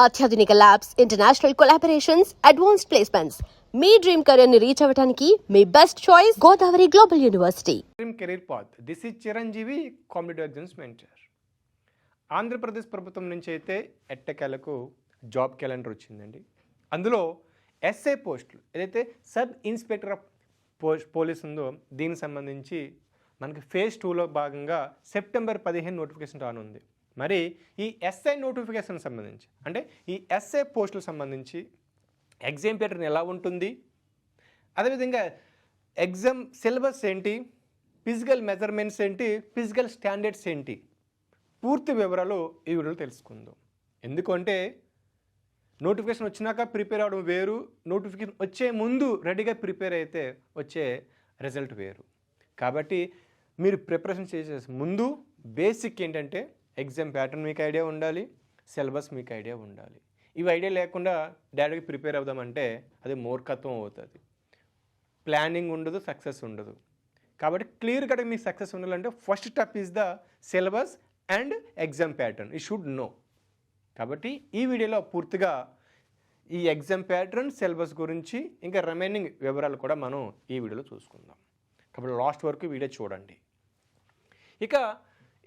అత్యాధునిక labs, international collaborations, advanced placements. మీ dream career ని రీచ్ అవ్వడానికి మీ best choice Godavari global university. Dream career path. This is Chiranjeevi, competitive exams mentor. Andhra Pradesh ప్రభుత్వం నుంచి అయితే ఎట్టకేలకు జాబ్ క్యాలెండర్ వచ్చిందండి. అందులో ఎస్ఐ పోస్టులు ఏదైతే సబ్ ఇన్స్పెక్టర్ ఆఫ్ పోలీస్ ఉందో దీనికి సంబంధించి మనకి ఫేజ్ 2లో భాగంగా సెప్టెంబర్ 15 నోటిఫికేషన్ రానుంది. మరి ఈ ఎస్ఐ నోటిఫికేషన్ సంబంధించి అంటే ఈ ఎస్ఐ పోస్టులకు సంబంధించి ఎగ్జామ్ ప్యాటర్న్ ఎలా ఉంటుంది, అదేవిధంగా ఎగ్జామ్ సిలబస్ ఏంటి, ఫిజికల్ మెజర్మెంట్స్ ఏంటి, ఫిజికల్ స్టాండర్డ్స్ ఏంటి, పూర్తి వివరాలు ఈ వీడియోలో తెలుసుకుందాం. ఎందుకంటే నోటిఫికేషన్ వచ్చినాక ప్రిపేర్ అవ్వడం వేరు, నోటిఫికేషన్ వచ్చే ముందు రెడీగా ప్రిపేర్ అయితే వచ్చే రిజల్ట్ వేరు. కాబట్టి మీరు ప్రిపరేషన్ చేసే ముందు బేసిక్ ఏంటంటే ఎగ్జామ్ ప్యాటర్న్ మీకు ఐడియా ఉండాలి, సిలబస్ మీకు ఐడియా ఉండాలి. ఇవి ఐడియా లేకుండా డైరెక్ట్గా ప్రిపేర్ అవుదామంటే అది మూర్ఖత్వం అవుతుంది. ప్లానింగ్ ఉండదు, సక్సెస్ ఉండదు. కాబట్టి క్లియర్ కట్గా మీకు సక్సెస్ ఉండాలంటే first step is the syllabus and exam pattern. You should know. కాబట్టి ఈ వీడియోలో పూర్తిగా ఈ ఎగ్జామ్ ప్యాటర్న్, సిలబస్ గురించి ఇంకా రిమైనింగ్ వివరాలు కూడా మనం ఈ వీడియోలో చూసుకుందాం. కాబట్టి లాస్ట్ వరకు వీడియో చూడండి. ఇక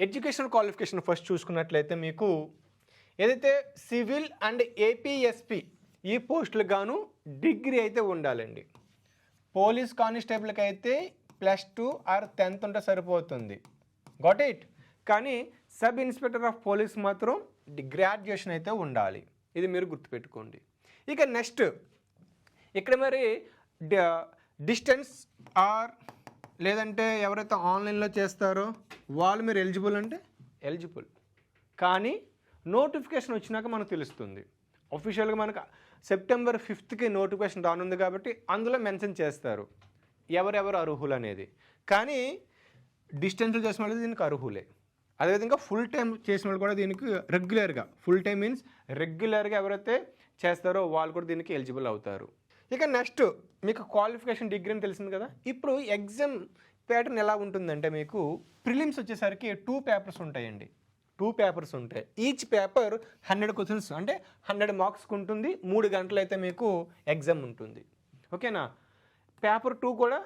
ఎడ్యుకేషన్ క్వాలిఫికేషన్ ఫస్ట్ చూసుకున్నట్లయితే మీకు ఏదైతే సివిల్ అండ్ ఏపీఎస్పి ఈ పోస్టులకు గాను డిగ్రీ అయితే ఉండాలండి. పోలీస్ కానిస్టేబుల్కి అయితే +2 ఆర్ 10th ఉంటే సరిపోతుంది. Got it. కానీ సబ్ ఇన్స్పెక్టర్ ఆఫ్ పోలీస్ మాత్రం గ్రాడ్యుయేషన్ అయితే ఉండాలి. ఇది మీరు గుర్తుపెట్టుకోండి. ఇక నెక్స్ట్ ఇక్కడ మరి డిస్టెన్స్ ఆర్ లేదంటే ఎవరైతే ఆన్లైన్లో చేస్తారో వాళ్ళు మీరు ఎలిజిబుల్ అంటే ఎలిజిబుల్. కానీ నోటిఫికేషన్ వచ్చినాక మనకు తెలుస్తుంది. అఫీషియల్గా మనకు సెప్టెంబర్ 5th నోటిఫికేషన్ రానుంది కాబట్టి అందులో మెన్షన్ చేస్తారు ఎవరెవరు అర్హులు అనేది. కానీ డిస్టెన్స్లో చేసిన వాళ్ళు దీనికి అర్హులే. అదేవిధంగా ఫుల్ టైం చేసిన వాళ్ళు కూడా దీనికి రెగ్యులర్గా, ఫుల్ టైం మీన్స్ రెగ్యులర్గా ఎవరైతే చేస్తారో వాళ్ళు కూడా దీనికి ఎలిజిబుల్ అవుతారు. ఇక నెక్స్ట్ మీకు క్వాలిఫికేషన్ డిగ్రీ అని తెలిసింది కదా. ఇప్పుడు ఎగ్జామ్ ప్యాటర్న్ ఎలా ఉంటుందంటే మీకు ప్రిలిమ్స్ వచ్చేసరికి 2 పేపర్స్ ఉంటాయండి. 2 పేపర్స్ ఉంటాయి. ఈచ్ పేపర్ 100 క్వశ్చన్స్ అంటే 100 మార్క్స్కి ఉంటుంది. 3 గంటలు అయితే మీకు ఎగ్జామ్ ఉంటుంది. ఓకేనా. పేపర్ 2 కూడా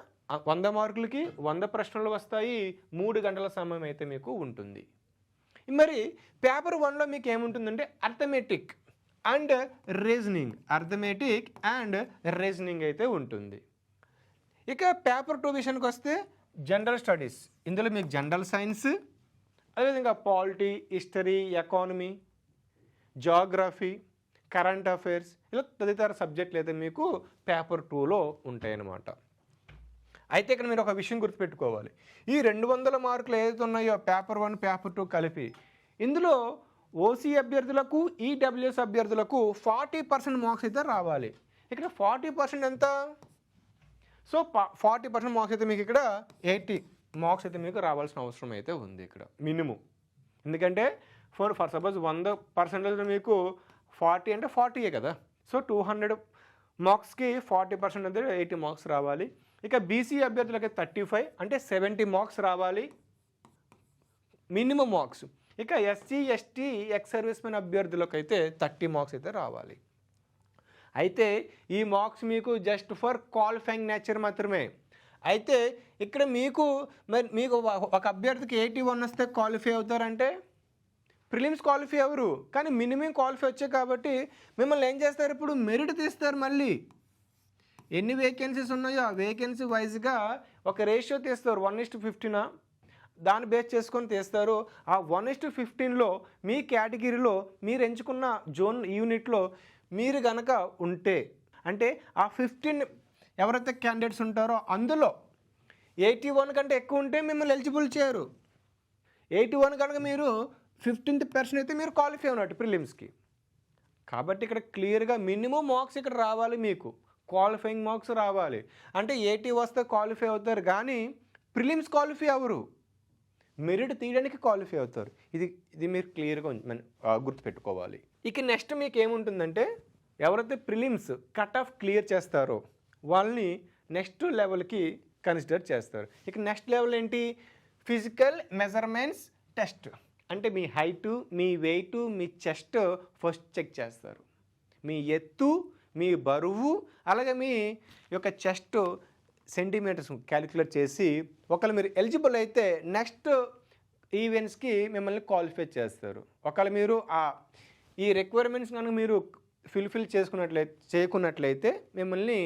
100 మార్కులకి 100 ప్రశ్నలు వస్తాయి. 3 గంటల సమయం అయితే మీకు ఉంటుంది. మరి పేపర్ 1లో మీకు ఏముంటుందంటే arithmetic and reasoning, arithmetic and reasoning అయితే ఉంటుంది. ఇక పేపర్ 2 విషయానికి వస్తే జనరల్ స్టడీస్. ఇందులో మీకు జనరల్ సైన్స్, అదేవిధంగా polity, history, economy, geography, current affairs ఇలా తదితర సబ్జెక్టులు అయితే మీకు పేపర్ 2లో ఉంటాయన్నమాట. అయితే ఇక్కడ మీరు ఒక విషయం గుర్తుపెట్టుకోవాలి. ఈ 200 మార్కులు ఏదైతే ఉన్నాయో పేపర్ 1, పేపర్ 2 కలిపి, ఇందులో ఓసీ అభ్యర్థులకు, ఈడబ్ల్యూఎస్ అభ్యర్థులకు 40% మార్క్స్ అయితే రావాలి. ఇక్కడ 40% ఎంత? సో 40% మార్క్స్ అయితే మీకు ఇక్కడ 80 మార్క్స్ అయితే మీకు రావాల్సిన అవసరం అయితే ఉంది ఇక్కడ మినిమం. ఎందుకంటే ఫర్ సపోజ్ 100% మీకు 40 అంటే 40 కదా. సో 200 మార్క్స్కి 40% అంటే 80 మార్క్స్ రావాలి. ఇక బీసీ అభ్యర్థులకి 35 అంటే 70 మార్క్స్ రావాలి మినిమం మార్క్స్. ఇక SC, ST, ex service men అభ్యర్థులకు అయితే 30 మార్క్స్ అయితే రావాలి. అయితే ఈ మార్క్స్ మీకు జస్ట్ ఫర్ క్వాలిఫైయింగ్ నేచర్ మాత్రమే. అయితే ఇక్కడ మీకు ఒక అభ్యర్థికి 81 వస్తే క్వాలిఫై అవుతారంటే ప్రిలిమ్స్ క్వాలిఫై అవ్వరు. కానీ మినిమం క్వాలిఫై వచ్చాయి కాబట్టి మిమ్మల్ని ఏం చేస్తారు, ఇప్పుడు మెరిట్ తీస్తారు. మళ్ళీ ఎన్ని వేకెన్సీస్ ఉన్నాయో ఆ వేకెన్సీ వైజ్గా ఒక రేషియో తీస్తారు. 1:15 దాన్ని బేస్ చేసుకొని తీస్తారు. ఆ 1:15లో మీ కేటగిరీలో మీరు ఎంచుకున్న జోన్ యూనిట్లో మీరు కనుక ఉంటే అంటే ఆ 15 ఎవరైతే క్యాండిడేట్స్ ఉంటారో అందులో 81 కంటే ఎక్కువ ఉంటే మిమ్మల్ని ఎలిజిబుల్ చేయరు. 81 కనుక మీరు 15% అయితే మీరు క్వాలిఫై ఉన్నట్టు ప్రిలిమ్స్కి. కాబట్టి ఇక్కడ క్లియర్గా మినిమం మార్క్స్ ఇక్కడ రావాలి, మీకు క్వాలిఫైయింగ్ మార్క్స్ రావాలి. అంటే 80 వస్తే క్వాలిఫై అవుతారు కానీ ప్రిలిమ్స్ క్వాలిఫై అవ్వరు, మెరిట్ తీయడానికి క్వాలిఫై అవుతారు. ఇది మీరు క్లియర్గా గుర్తుపెట్టుకోవాలి. ఇక నెక్స్ట్ మీకు ఏముంటుందంటే ఎవరైతే ప్రిలిమ్స్ కట్ ఆఫ్ క్లియర్ చేస్తారో వాళ్ళని నెక్స్ట్ లెవెల్కి కన్సిడర్ చేస్తారు. ఇక నెక్స్ట్ లెవెల్ ఏంటి, ఫిజికల్ మెజర్మెంట్స్ టెస్ట్ అంటే మీ హైటు, మీ వెయిట్, మీ చెస్ట్ ఫస్ట్ చెక్ చేస్తారు. మీ ఎత్తు, మీ బరువు, అలాగే మీ యొక్క చెస్ట్ సెంటీమీటర్స్ క్యాలిక్యులేట్ చేసి ఒకవేళ మీరు ఎలిజిబుల్ అయితే నెక్స్ట్ ఈవెంట్స్కి మిమ్మల్ని క్వాలిఫై చేస్తారు. ఒకవేళ మీరు ఈ రిక్వైర్మెంట్స్ కనుక మీరు ఫుల్ఫిల్ చేయకున్నట్లయితే మిమ్మల్ని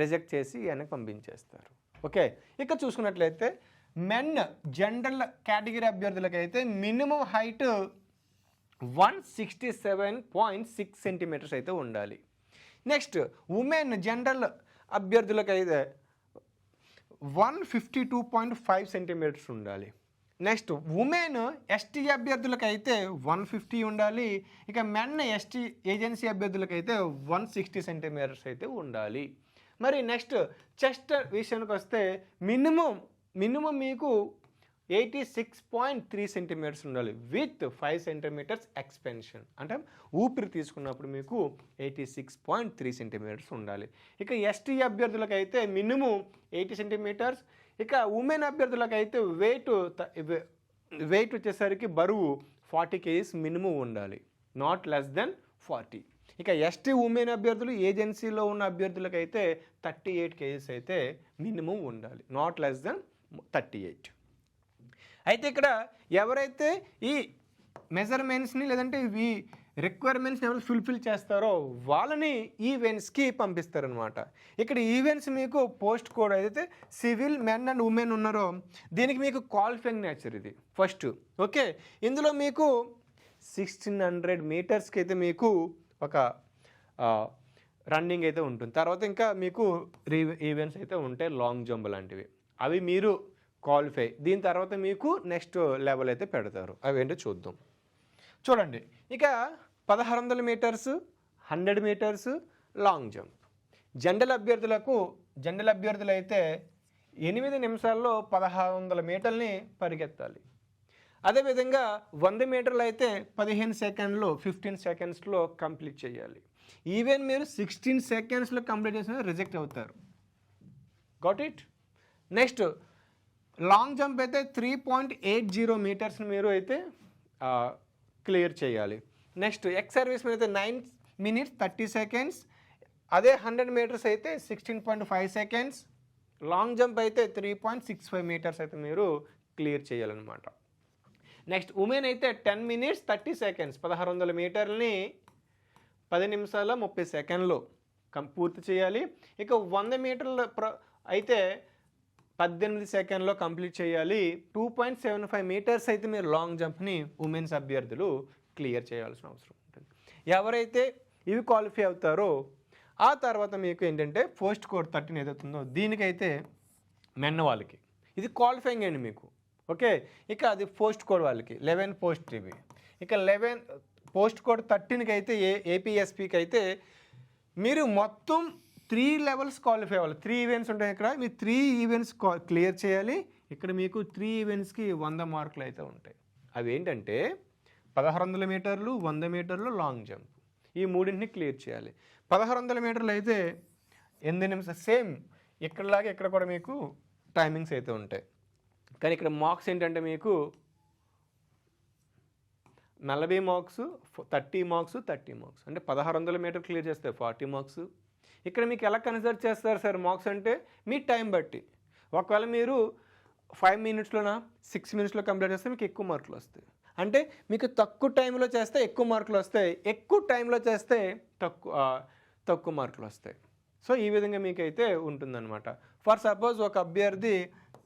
రిజెక్ట్ చేసి వెనక్కి పంపించేస్తారు. ఓకే, ఇక చూసుకున్నట్లయితే మెన్ జనరల్ కేటగిరీ అభ్యర్థులకైతే మినిమం హైట్ 167.6 సెంటీమీటర్స్ అయితే ఉండాలి. నెక్స్ట్ ఉమెన్ జనరల్ అభ్యర్థులకైతే 152.5 సెంటీమీటర్స్ ఉండాలి. నెక్స్ట్ ఉమెన్ ఎస్టీ అభ్యర్థులకైతే 150 ఉండాలి. ఇక మెన్ ఎస్టీ ఏజెన్సీ అభ్యర్థులకైతే 160 సెంటీమీటర్స్ అయితే ఉండాలి. మరి నెక్స్ట్ చెస్ట్ విషయానికి వస్తే మినిమం మీకు 86.3 సెంటీమీటర్స్ ఉండాలి విత్ 5 సెంటీమీటర్స్ ఎక్స్పెన్షన్. అంటే ఊపిరి తీసుకున్నప్పుడు మీకు 86.3 సెంటీమీటర్స్ ఉండాలి. ఇక ఎస్టీ అభ్యర్థులకైతే మినిమం 80 సెంటీమీటర్స్. ఇక ఉమెన్ అభ్యర్థులకైతే వెయిట్ వచ్చేసరికి బరువు 40 kgs మినిమం ఉండాలి, నాట్ లెస్ దెన్ 40. ఇక ఎస్టీ ఉమెన్ అభ్యర్థులు ఏజెన్సీలో ఉన్న అభ్యర్థులకైతే 38 kgs అయితే మినిమం ఉండాలి, నాట్ లెస్ దెన్ 38. అయితే ఇక్కడ ఎవరైతే ఈ మెజర్మెంట్స్ని లేదంటే ఈ రిక్వైర్మెంట్స్ని ఎవరు ఫుల్ఫిల్ చేస్తారో వాళ్ళని ఈవెంట్స్కి పంపిస్తారనమాట. ఇక్కడ ఈవెంట్స్ మీకు పోస్ట్ కోడ్ అయితే సివిల్ మెన్ అండ్ ఉమెన్ ఉన్నారో దీనికి మీకు క్వాలిఫైయింగ్ నేచర్ ఇది ఫస్ట్. ఓకే, ఇందులో మీకు 1600 మీటర్స్కి అయితే మీకు ఒక రన్నింగ్ అయితే ఉంటుంది. తర్వాత ఇంకా మీకు ఈవెంట్స్ అయితే ఉంటాయి, లాంగ్ జంప్ లాంటివి, అవి మీరు క్వాలిఫై. దీని తర్వాత మీకు నెక్స్ట్ లెవెల్ అయితే పెడతారు, అవి ఏంటో చూద్దాం. చూడండి, ఇక 1600 metres, 100 metres long jump. General అభ్యర్థులు అయితే 8 నిమిషాల్లో 1600 మీటర్ని పరిగెత్తాలి. అదేవిధంగా 100 మీటర్లు అయితే 15 సెకండ్లో 15 సెకండ్స్లో కంప్లీట్ చేయాలి. ఈవెన్ మీరు 16 సెకండ్స్లో కంప్లీట్ చేసిన రిజెక్ట్ అవుతారు. Got it. Next long jump అయితే 3.80 మీటర్స్ని మీరు అయితే క్లియర్ చేయాలి. నెక్స్ట్ ఎక్స్ సర్వీస్ మీద అయితే 9 minutes 30 seconds. అదే 100 మీటర్స్ అయితే 16.5 seconds. లాంగ్ జంప్ అయితే 3.65 మీటర్స్ అయితే మీరు క్లియర్ చేయాలన్నమాట. నెక్స్ట్ ఉమెన్ అయితే 10 minutes 30 seconds 1600 మీటర్ని 10 నిమిషాల 30 సెకండ్లో పూర్తి చేయాలి. ఇక 100 మీటర్ల అయితే 18 సెకండ్లో కంప్లీట్ చేయాలి. 2.75 మీటర్స్ అయితే మీరు లాంగ్ జంప్ని ఉమెన్స్ అభ్యర్థులు క్లియర్ చేయాల్సిన అవసరం ఉంటుంది. ఎవరైతే ఇవి క్వాలిఫై అవుతారో ఆ తర్వాత మీకు ఏంటంటే పోస్ట్ కోడ్ 13 ఏదవుతుందో దీనికైతే మెన్ వాళ్ళకి ఇది క్వాలిఫైయింగ్ అండి మీకు. ఓకే, ఇక అది పోస్ట్ కోడ్ వాళ్ళకి 11 పోస్ట్ ఇవి. ఇక 11 పోస్ట్ కోడ్ 13కి అయితే ఏపీఎస్పీకి అయితే మీరు మొత్తం 3 లెవెల్స్ క్వాలిఫై అవ్వాలి. 3 ఈవెంట్స్ ఉంటాయి ఇక్కడ, మీరు 3 ఈవెంట్స్ క్లియర్ చేయాలి. ఇక్కడ మీకు 3 ఈవెంట్స్కి 100 మార్కులు అయితే ఉంటాయి. అవి ఏంటంటే 1600 మీటర్లు, 100 మీటర్లు, లాంగ్ జంప్, ఈ మూడింటిని క్లియర్ చేయాలి. 1600 మీటర్లు అయితే 8 నిమిషాలు, సేమ్ ఇక్కడలాగే ఇక్కడ కూడా మీకు టైమింగ్స్ అయితే ఉంటాయి. కానీ ఇక్కడ మార్క్స్ ఏంటంటే మీకు 40 మార్క్స్, 30 మార్క్స్, 30 మార్క్స్. అంటే 1600 మీటర్ క్లియర్ చేస్తే 40 మార్క్స్. ఇక్కడ మీకు ఎలా కన్సిడర్ చేస్తారు సార్ మార్క్స్ అంటే మీ టైం బట్టి. ఒకవేళ మీరు 5 మినిట్స్లోనా 6 మినిట్స్లో కంప్లీట్ చేస్తే మీకు ఎక్కువ మార్కులు వస్తాయి. అంటే మీకు తక్కువ టైంలో చేస్తే ఎక్కువ మార్కులు వస్తాయి, ఎక్కువ టైంలో చేస్తే తక్కువ మార్కులు వస్తాయి. సో ఈ విధంగా మీకైతే ఉంటుందన్నమాట. ఫర్ సపోజ్ ఒక అభ్యర్థి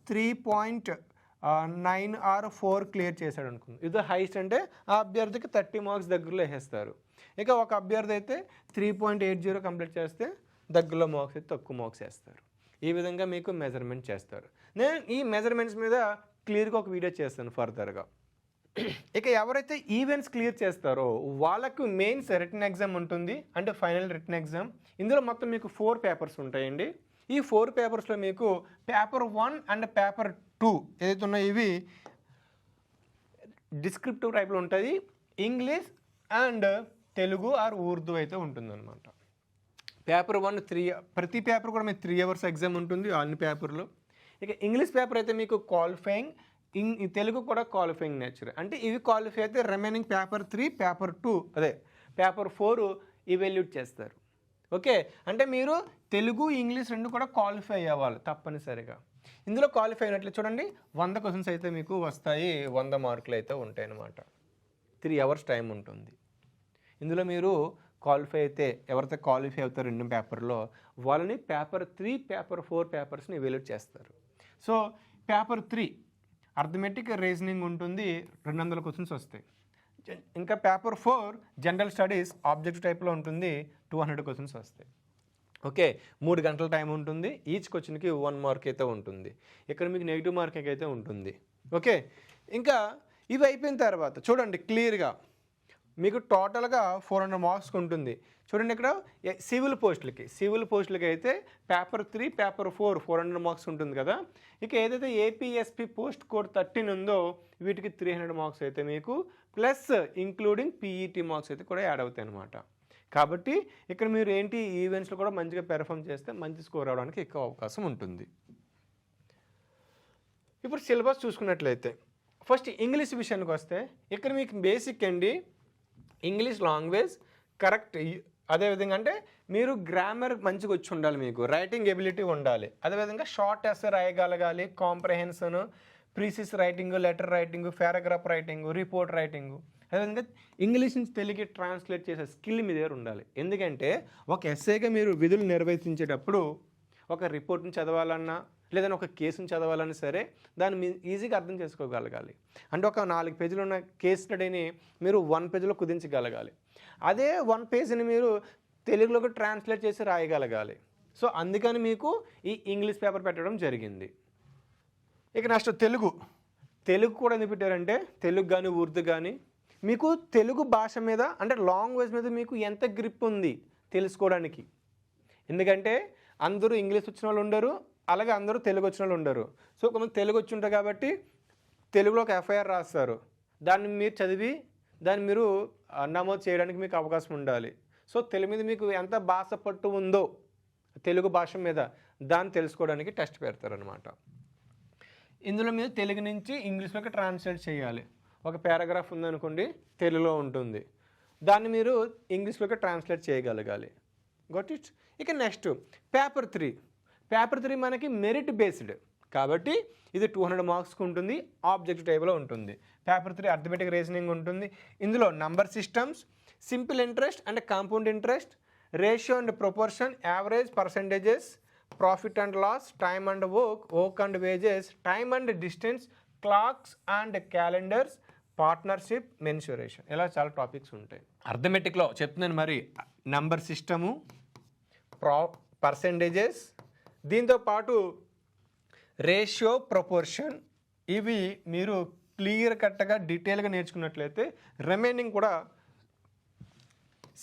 3.9 or 4 క్లియర్ చేశాడు అనుకుంది, ఇది హైయెస్ట్ అంటే ఆ అభ్యర్థికి 30 మార్క్స్ దగ్గరలో వేసేస్తారు. ఇక ఒక అభ్యర్థి అయితే 3.80 కంప్లీట్ చేస్తే దగ్గరలో మార్క్స్ అయితే తక్కువ మార్క్స్ వేస్తారు. ఈ విధంగా మీకు మెజర్మెంట్ చేస్తారు. నేను ఈ మెజర్మెంట్స్ మీద క్లియర్గా ఒక వీడియో చేస్తాను ఫర్దర్గా. ఇక ఎవరైతే ఈవెంట్స్ క్లియర్ చేస్తారో వాళ్ళకు మెయిన్స్ రిటన్ ఎగ్జామ్ ఉంటుంది, అంటే ఫైనల్ రిటన్ ఎగ్జామ్. ఇందులో మొత్తం మీకు 4 పేపర్స్ ఉంటాయండి. ఈ 4 పేపర్స్లో మీకు పేపర్ 1 అండ్ పేపర్ 2 ఏదైతే ఉన్నాయో ఇవి డిస్క్రిప్టివ్ టైప్లో ఉంటుంది. English and Telugu or Urdu అయితే ఉంటుందన్నమాట. పేపర్ 1 3, ప్రతి పేపర్ కూడా మీకు 3 hours ఎగ్జామ్ ఉంటుంది అన్ని పేపర్లో. ఇక ఇంగ్లీష్ పేపర్ అయితే మీకు క్వాలిఫైయింగ్, ఈ తెలుగు కూడా క్వాలిఫైయింగ్ నేచర్. అంటే ఇవి క్వాలిఫై అయితే రిమైనింగ్ పేపర్ 3 పేపర్ 2 అదే పేపర్ 4 ఇవాల్యూట్ చేస్తారు. ఓకే, అంటే మీరు తెలుగు ఇంగ్లీష్ రెండు కూడా క్వాలిఫై అవ్వాలి తప్పనిసరిగా. ఇందులో క్వాలిఫై అయినట్లు చూడండి 100 క్వశ్చన్స్ అయితే మీకు వస్తాయి, 100 మార్కులు అయితే ఉంటాయి అన్నమాట. 3 hours టైం ఉంటుంది. ఇందులో మీరు క్వాలిఫై అయితే ఎవరైతే క్వాలిఫై అవుతారో రెండు పేపర్లో వాళ్ళని పేపర్ 3 పేపర్ 4 పేపర్స్ని ఇవాల్యూట్ చేస్తారు. సో పేపర్ 3 అర్థమెటిక్ రీజనింగ్ ఉంటుంది, 200 క్వశ్చన్స్ వస్తాయి. ఇంకా పేపర్ 4 జనరల్ స్టడీస్ ఆబ్జెక్టివ్ టైప్లో ఉంటుంది, 200 క్వశ్చన్స్ వస్తాయి. ఓకే, 3 గంటల టైం ఉంటుంది. ఈచ్ క్వశ్చన్కి 1 మార్క్ అయితే ఉంటుంది. ఇక్కడ మీకు నెగిటివ్ మార్కింగ్ అయితే ఉంటుంది. ఓకే, ఇంకా ఇవి అయిపోయిన తర్వాత చూడండి క్లియర్గా మీకు టోటల్గా 400 మార్క్స్కి ఉంటుంది. చూడండి ఇక్కడ సివిల్ పోస్టులకి అయితే పేపర్ 3 పేపర్ 4 400 మార్క్స్ ఉంటుంది కదా. ఇక ఏదైతే ఏపీఎస్పీ పోస్ట్ కోడ్ 13 ఉందో వీటికి 300 మార్క్స్ అయితే మీకు ప్లస్ ఇంక్లూడింగ్ పీఈటీ మార్క్స్ అయితే కూడా యాడ్ అవుతాయి అన్నమాట. కాబట్టి ఇక్కడ మీరు ఏంటి ఈవెంట్స్లో కూడా మంచిగా పెర్ఫామ్ చేస్తే మంచి స్కోర్ అవడానికి ఎక్కువ అవకాశం ఉంటుంది. ఇప్పుడు సిలబస్ చూసుకున్నట్లయితే ఫస్ట్ ఇంగ్లీష్ విషయానికి వస్తే ఇక్కడ మీకు బేసిక్ అండి ఇంగ్లీష్ లాంగ్వేజ్ కరెక్ట్. అదేవిధంగా అంటే మీరు గ్రామర్ మంచిగా వచ్చి ఉండాలి, మీకు రైటింగ్ ఎబిలిటీ ఉండాలి. అదేవిధంగా షార్ట్ ఎస్సే రాయగలగాలి, comprehension, precis writing, letter writing, paragraph writing, report writing. అదేవిధంగా ఇంగ్లీష్ నుంచి తెలుగుకి ట్రాన్స్లేట్ చేసే స్కిల్ మీ దగ్గర ఉండాలి. ఎందుకంటే ఒక ఎస్ఏగా మీరు విధులు నిర్వహించేటప్పుడు ఒక రిపోర్ట్ని చదవాలన్నా లేదంటే ఒక కేసుని చదవాలన్నా సరే దాన్ని ఈజీగా అర్థం చేసుకోగలగాలి. అంటే ఒక 4 పేజీలు ఉన్న కేస్ స్టడీని మీరు 1 పేజీలో కుదించగలగాలి. అదే 1 పేజీని మీరు తెలుగులోకి ట్రాన్స్లేట్ చేసి రాయగలగాలి. సో అందుకని మీకు ఈ ఇంగ్లీష్ పేపర్ పెట్టడం జరిగింది. ఇక నెక్స్ట్ తెలుగు కూడా ఎందుకు పెట్టారంటే తెలుగు కానీ ఉర్దూ కానీ మీకు తెలుగు భాష మీద అంటే లాంగ్వేజ్ మీద మీకు ఎంత గ్రిప్ ఉంది తెలుసుకోవడానికి. ఎందుకంటే అందరూ ఇంగ్లీష్ వచ్చిన వాళ్ళు ఉండరు, అలాగే అందరూ తెలుగు వచ్చిన వాళ్ళు ఉండరు. సో కొంతమంది తెలుగు వచ్చి ఉంటారు కాబట్టి తెలుగులో ఒక ఎఫ్ఐఆర్ రాస్తారు, దాన్ని మీరు చదివి దాన్ని మీరు నమోదు చేయడానికి మీకు అవకాశం ఉండాలి. సో తెలుగు మీద మీకు ఎంత భాష పట్టు ఉందో తెలుగు భాష మీద దాన్ని తెలుసుకోవడానికి టెస్ట్ పెడతారనమాట. ఇందులో మీరు తెలుగు నుంచి ఇంగ్లీష్లోకి ట్రాన్స్లేట్ చేయాలి. ఒక పారాగ్రాఫ్ ఉందనుకోండి తెలుగులో ఉంటుంది, దాన్ని మీరు ఇంగ్లీష్లోకి ట్రాన్స్లేట్ చేయగలగాలి. Got it. ఇక నెక్స్ట్ పేపర్ 3 మనకి మెరిట్ బేస్డ్ కాబట్టి ఇది 200 మార్క్స్కి ఉంటుంది, ఆబ్జెక్టివ్ టైప్లో ఉంటుంది. పేపర్ 3 అర్థమెటిక్ రీజనింగ్ ఉంటుంది. ఇందులో number systems, simple interest and compound interest, ratio and proportion, average, percentages, profit and loss, time and work and wages, time and distance, clocks and calendars, partnership, mensuration, ఇలా చాలా topics ఉంటాయి. అర్థమెటిక్లో చెప్తున్నాను మరి number system, percentages, దీంతోపాటు ratio, proportion, ఇవి మీరు clear కట్గా డీటెయిల్గా నేర్చుకున్నట్లయితే రిమైనింగ్ కూడా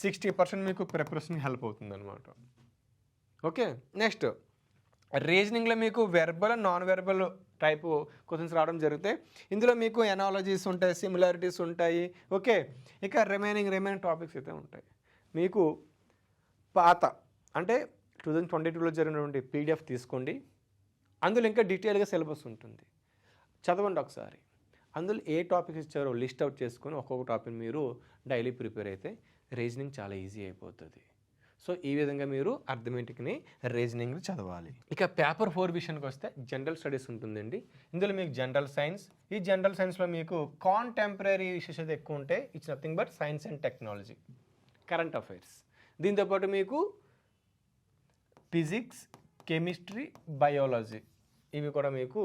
60% మీకు ప్రిపరేషన్ హెల్ప్ అవుతుంది అనమాట. ఓకే, నెక్స్ట్ రీజనింగ్లో మీకు verbal non verbal type questions రావడం జరుగుతాయి. ఇందులో మీకు ఎనాలజీస్ ఉంటాయి, సిమిలారిటీస్ ఉంటాయి. ఓకే, ఇక రిమైనింగ్ టాపిక్స్ అయితే ఉంటాయి. మీకు పాత అంటే 2022లో జరిగినటువంటి PDF తీసుకోండి, అందులో ఇంకా డీటెయిల్గా సిలబస్ ఉంటుంది, చదవండి ఒకసారి. అందులో ఏ టాపిక్స్ ఇచ్చారో లిస్ట్ అవుట్ చేసుకొని ఒక్కొక్క టాపిక్ మీరు డైలీ ప్రిపేర్ అయితే రీజనింగ్ చాలా ఈజీ అయిపోతుంది. సో ఈ విధంగా మీరు అర్థమెటిక్ని రీజనింగ్ చదవాలి. ఇక పేపర్ 4 విషయానికి వస్తే జనరల్ స్టడీస్ ఉంటుందండి. ఇందులో మీకు జనరల్ సైన్స్, ఈ జనరల్ సైన్స్లో మీకు కాంటెంపరీ ఇష్యూస్ అయితే ఎక్కువ ఉంటాయి. It's nothing but science and technology, current affairs. దీంతోపాటు మీకు ఫిజిక్స్, కెమిస్ట్రీ, బయాలజీ, ఇవి కూడా మీకు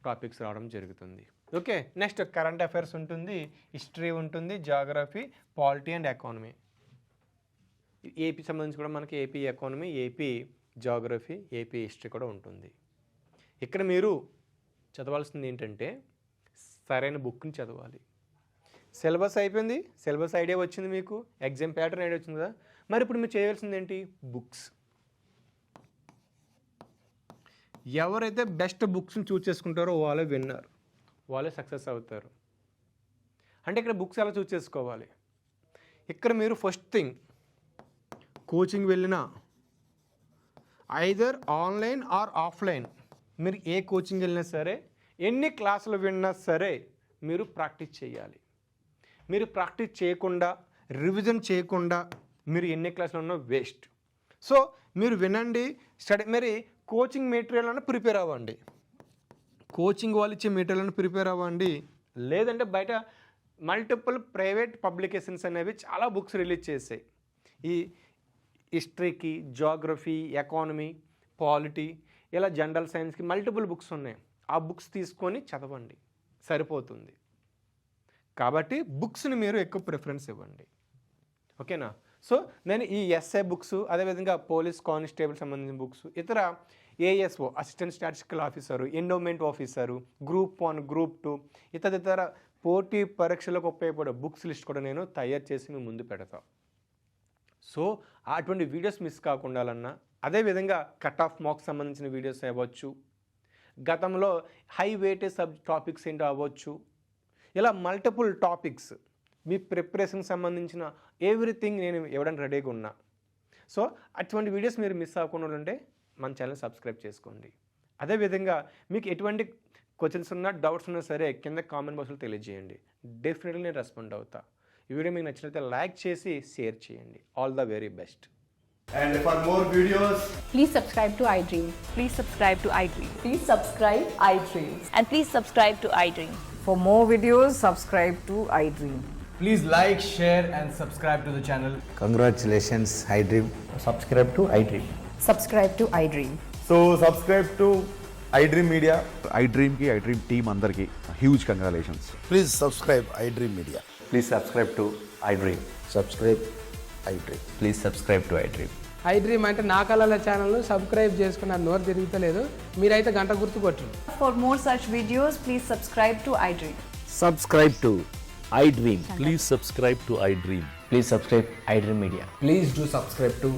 టాపిక్స్ రావడం జరుగుతుంది. ఓకే, నెక్స్ట్ కరెంట్ అఫైర్స్ ఉంటుంది, హిస్టరీ ఉంటుంది, geography, polity and economy. AP సంబంధించి కూడా మనకి AP economy, AP geography, AP history కూడా ఉంటుంది. ఇక్కడ మీరు చదవాల్సింది ఏంటంటే సరైన బుక్ని చదవాలి. సిలబస్ అయిపోయింది, సిలబస్ ఐడియా వచ్చింది, మీకు ఎగ్జామ్ ప్యాటర్న్ ఐడియా వచ్చింది కదా. మరి ఇప్పుడు మీరు చేయవలసింది ఏంటి? బుక్స్. ఎవరైతే బెస్ట్ బుక్స్ని చూస్ చేసుకుంటారో వాళ్ళే విన్నర్, వాళ్ళే సక్సెస్ అవుతారు. అంటే ఇక్కడ బుక్స్ ఎలా చూస్ చేసుకోవాలి? ఇక్కడ మీరు ఫస్ట్ థింగ్ కోచింగ్ వెళ్ళినా ఐదర్ ఆన్లైన్ ఆర్ ఆఫ్లైన్, మీరు ఏ కోచింగ్ వెళ్ళినా సరే ఎన్ని క్లాసులు విన్నా సరే మీరు ప్రాక్టీస్ చేయాలి. మీరు ప్రాక్టీస్ చేయకుండా, రివిజన్ చేయకుండా మీరు ఎన్ని క్లాసులు ఉన్నా వేస్ట్. సో మీరు వినండి, స్టడీ, మరి కోచింగ్ మెటీరియల్ అన్న ప్రిపేర్ అవ్వండి, కోచింగ్ వాళ్ళు ఇచ్చే మెటీరియల్ అని ప్రిపేర్ అవ్వండి. లేదంటే బయట మల్టిపుల్ ప్రైవేట్ పబ్లికేషన్స్ అనేవి చాలా బుక్స్ రిలీజ్ చేసాయి. ఈ హిస్టరీకి, జాగ్రఫీ, ఎకానమీ, పాలిటీ, ఇలా జనరల్ సైన్స్కి మల్టిపుల్ బుక్స్ ఉన్నాయి. ఆ బుక్స్ తీసుకొని చదవండి, సరిపోతుంది. కాబట్టి బుక్స్ని మీరు ఎక్కువ ప్రిఫరెన్స్ ఇవ్వండి, ఓకేనా? సో నేను ఈ ఎస్ఐ బుక్స్, అదేవిధంగా పోలీస్ కానిస్టేబుల్ సంబంధించిన బుక్స్, ఇతర ASO assistant statistical officer, endowment officer, group 1, group 2 ఇతర పోటీ పరీక్షలకు ఉపయోగపడే బుక్స్ లిస్ట్ కూడా నేను తయారు చేసి మీ ముందు పెడతా. సో అటువంటి వీడియోస్ మిస్ కాకుండా, అదేవిధంగా కట్ ఆఫ్ మార్క్స్ సంబంధించిన వీడియోస్ అవ్వచ్చు, గతంలో హై వెయిటేజ్ టాపిక్స్ ఏంటో అవ్వచ్చు, ఇలా మల్టిపుల్ టాపిక్స్ మీ ప్రిపరేషన్కి సంబంధించిన ఎవ్రీథింగ్ నేను ఇవ్వడానికి రెడీగా ఉన్నా. సో అటువంటి వీడియోస్ మీరు మిస్ అవ్వకుండా ఉంటే మన ఛానల్ సబ్స్క్రైబ్ చేసుకోండి. అదేవిధంగా మీకు ఎటువంటి క్వశ్చన్స్ ఉన్నా, డౌట్స్ ఉన్నా సరే కింద కామెంట్ బాక్స్లో తెలియజేయండి. డెఫినెట్లీ నేను రెస్పాండ్ అవుతా. ఈ వీడియో మీకు నచ్చినట్లయితే లైక్ చేసి షేర్ చేయండి. All the very best. And for more videos, Please subscribe to iDream. Please subscribe to iDream. Please subscribe iDream. And please subscribe to iDream. For more videos, subscribe to iDream. please like, share and subscribe to the channel. Congratulations, iDream. Subscribe to iDream. Subscribe to iDream. So subscribe to iDream Media. iDream ki iDream team అందరికి huge congratulations. Please subscribe iDream Media. Please subscribe to iDream. Subscribe iDream. Please subscribe to iDream. iDream అంటే నా కళల ఛానల్ను subscribe చేసుకున్న నోరు తిరుగుతలేదు, మీరైతే గంట గుర్తు కొట్టండి. For more such videos, please subscribe to iDream. Subscribe to iDream. Please subscribe to iDream. Please subscribe iDream Media. Please do subscribe to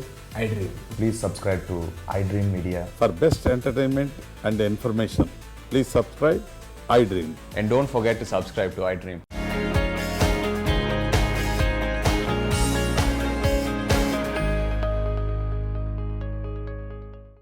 iDream. Please subscribe to iDream Media. For best entertainment and information, please subscribe iDream. And don't forget to subscribe to iDream.